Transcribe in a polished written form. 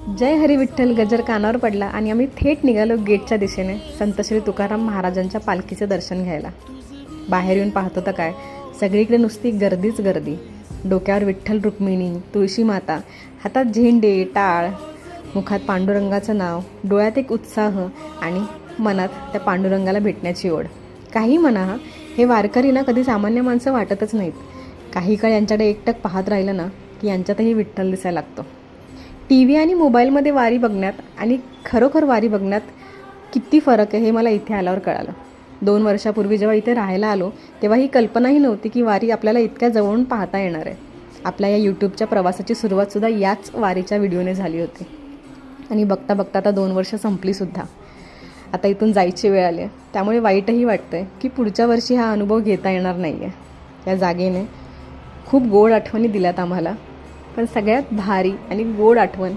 जय हरी विठ्ठल गजर कानावर पडला आणि आम्ही थेट निघालो गेटच्या दिशेने संत श्री तुकाराम महाराजांच्या पालखीचे दर्शन घ्यायला. बाहेर येऊन पाहतो तर काय, सगळीकडे नुसती गर्दीच गर्दी. डोक्यावर विठ्ठल रुक्मिणी, तुळशी माता, हातात झेंडे, टाळ, मुखात पांडुरंगाचं नाव, डोळ्यात एक उत्साह आणि मनात त्या पांडुरंगाला भेटण्याची ओढ. काही म्हणा, हे वारकरी ना कधी सामान्य माणसं वाटतच नाहीत. काही काळ यांच्याकडे एकटक पाहत राहिलं ना की यांच्यातही विठ्ठल दिसायला लागतो. टी व्ही आणि मोबाईलमध्ये वारी बघण्यात आणि खरोखर वारी बघण्यात किती फरक आहे हे मला इथे आल्यावर कळालं. 2 वर्षापूर्वी जेव्हा इथे राहायला आलो तेव्हा ही कल्पनाही नव्हती की वारी आपल्याला इतक्या जवळून पाहता येणार आहे. आपल्या या यूट्यूबच्या प्रवासाची सुरुवातसुद्धा याच वारीच्या व्हिडिओने झाली होती आणि बघता बघता आता 2 वर्ष संपलीसुद्धा. आता इथून जायची वेळ आली आहे, त्यामुळे वाईटही वाटतं आहे की पुढच्या वर्षी हा अनुभव घेता येणार नाही आहे. या जागेने खूप गोड आठवणी दिल्यात आम्हाला, पण सगळ्यात भारी आणि गोड आठवण